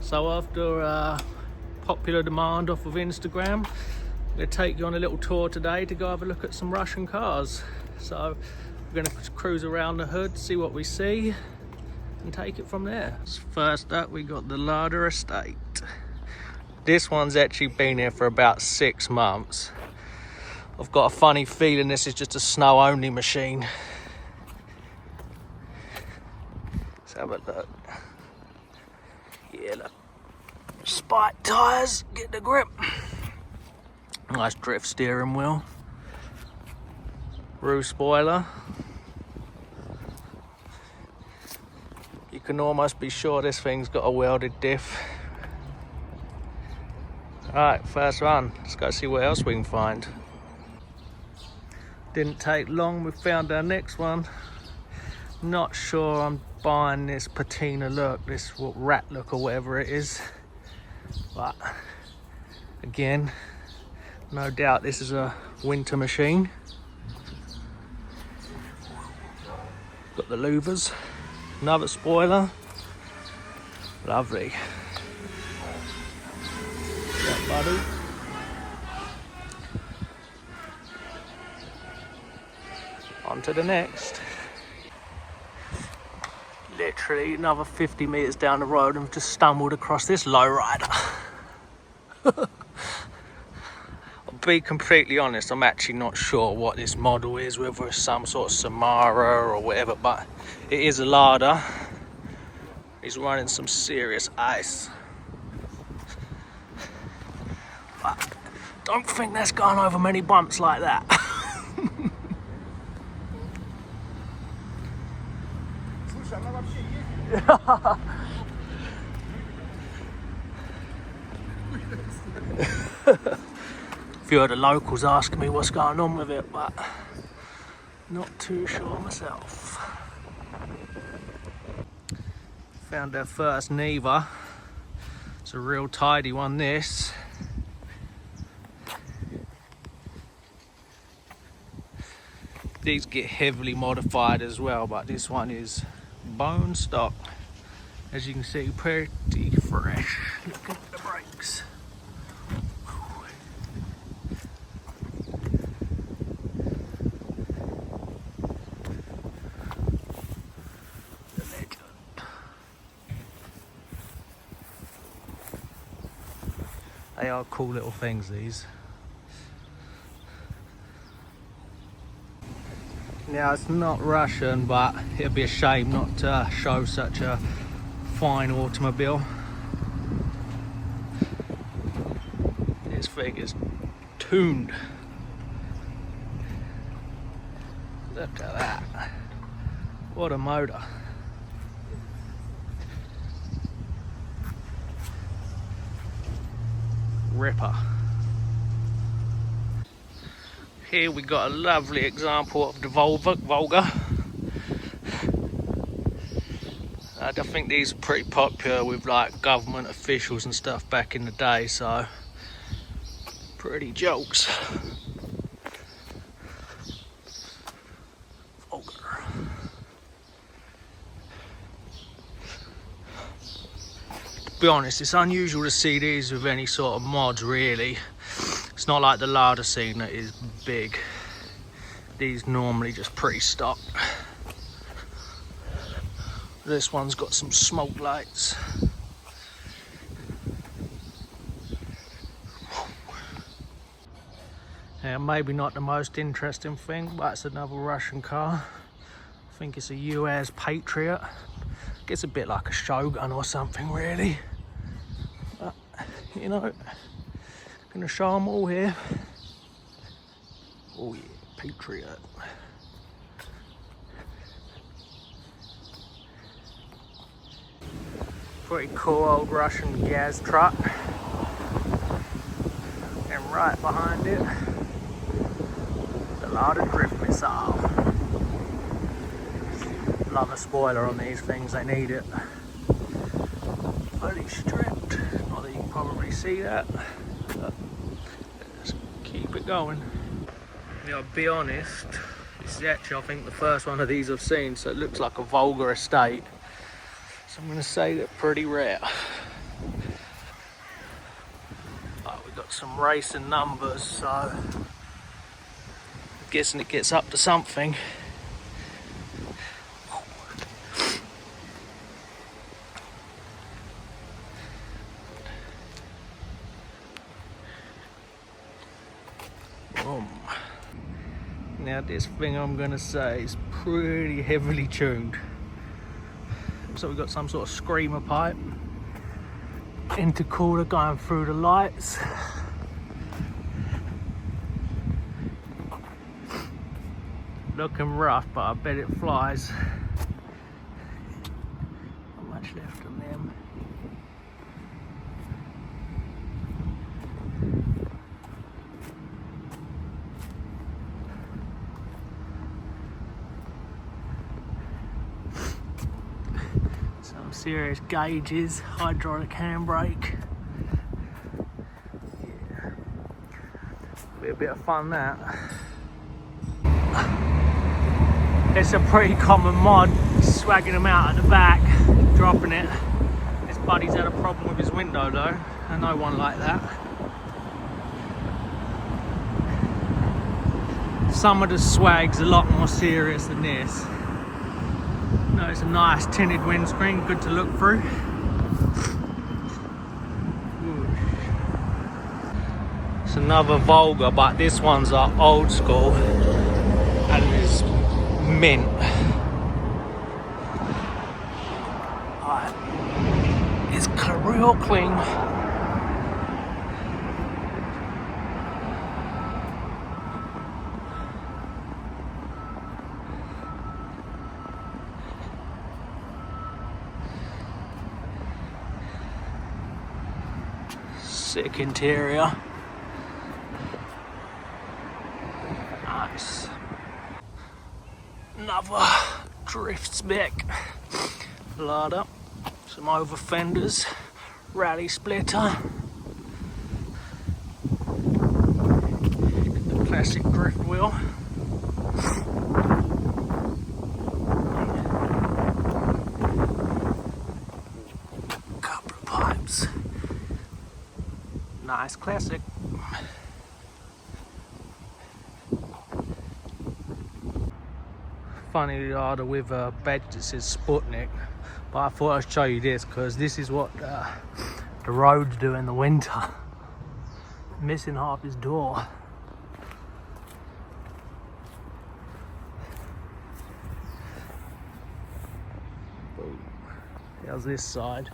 So after popular demand off of Instagram, I'm going to take you on a little tour today to go have a look at some Russian cars. So we're going to cruise around the hood, see what we see, and take it from there. First up, we got the Lada estate. This one's actually been here for about 6 months. I've got a funny feeling this is just a snow-only machine. Let's have a look. Yeah, look. Spike tyres, get the grip. Nice drift steering wheel. Roof spoiler. You can almost be sure this thing's got a welded diff. Alright, first run. Let's go see what else we can find. Didn't take long, we found our next one. Not sure I'm buying this patina look, this rat look or whatever it is. But again, no doubt this is a winter machine. Got the louvers, another spoiler. Lovely. Yeah, buddy. On to the next. Literally another 50 metres down the road and just stumbled across this lowrider. I'll be completely honest, I'm actually not sure what this model is, whether it's some sort of Samara or whatever, but it is a Lada. He's running some serious ice. But don't think that's gone over many bumps like that. A few of the locals asking me what's going on with it, but not too sure myself. Found our first Neva. It's a real tidy one, this. These get heavily modified as well, but this one is bone stock. As you can see, pretty fresh. Look at the brakes. The legend. They are cool little things, these. Now, it's not Russian, but it'd be a shame not to show such a fine automobile. This thing is tuned. Look at that. What a motor. Ripper. Here we got a lovely example of the Volga. I think these are pretty popular with like government officials and stuff back in the day, so pretty jokes. Volga. To be honest, it's unusual to see these with any sort of mods, really. It's not like the Lada scene that is big. These normally just pretty stock. This one's got some smoke lights. Yeah, maybe not the most interesting thing, but it's another Russian car. I think it's a US Patriot. Gets a bit like a Shogun or something, really. But, you know, gonna show them all here. Oh yeah, Patriot. Pretty cool old Russian gas truck. And right behind it, the Lada drift missile. Love a spoiler on these things, they need it. Fully stripped. Not that you can probably see that. But let's keep it going. Yeah, I'll be honest, this is actually, I think, the first one of these I've seen, so it looks like a Volga estate. So I'm going to say they're pretty rare. some racing numbers, so I'm guessing it gets up to something. Now this thing I'm gonna say is pretty heavily tuned. So we've got some sort of screamer pipe, intercooler going through the lights. Looking rough, but I bet it flies. Not much left on them. Some serious gauges, hydraulic handbrake. Yeah, be a bit of fun that. It's a pretty common mod, swagging them out at the back, dropping it. This buddy's had a problem with his window though, and no one like that. Some of the swag's a lot more serious than this. No, it's a nice tinted windscreen, good to look through. It's another Volga, but this one's old school and it's mint. Right. It's real clean. Sick interior. Nice. Another drift spec. Lada. Some over fenders. Rally splitter. The classic drift wheel. Couple of pipes. Nice classic. Funny Lada with a badge that says Sputnik, but I thought I'd show you this because this is what the roads do in the winter. Missing half his door. Boom. How's this side?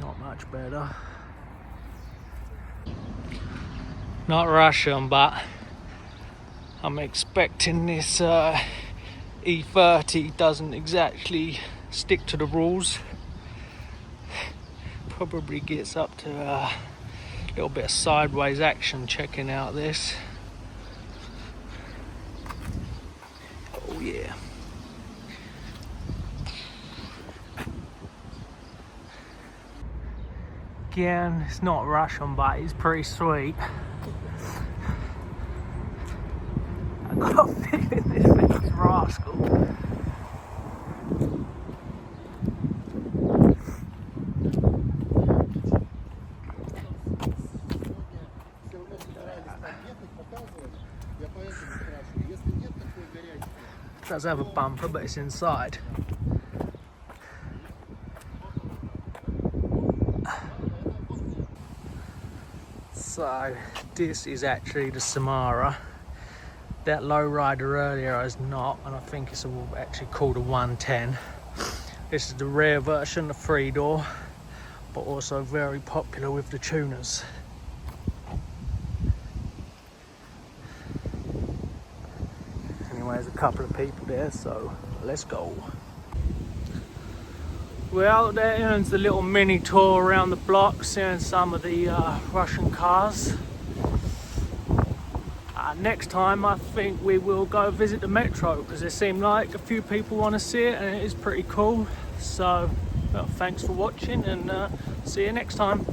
Not much better. Not Russian, but I'm expecting this E30 doesn't exactly stick to the rules. Probably gets up to a little bit of sideways action checking out this. Oh yeah. Again, it's not Russian, but it's pretty sweet. I got a feeling this thing's rascal. It does have a bumper, but it's inside. So this is actually the Samara. That lowrider earlier is not, and I think it's actually called a 110. This is the rare version, the 3-door, but also very popular with the tuners. Anyway, there's a couple of people there, so let's go. Well, there ends the little mini tour around the block, seeing some of the Russian cars. Next time I think we will go visit the metro because it seemed like a few people want to see it and it is pretty cool. So well, thanks for watching and see you next time.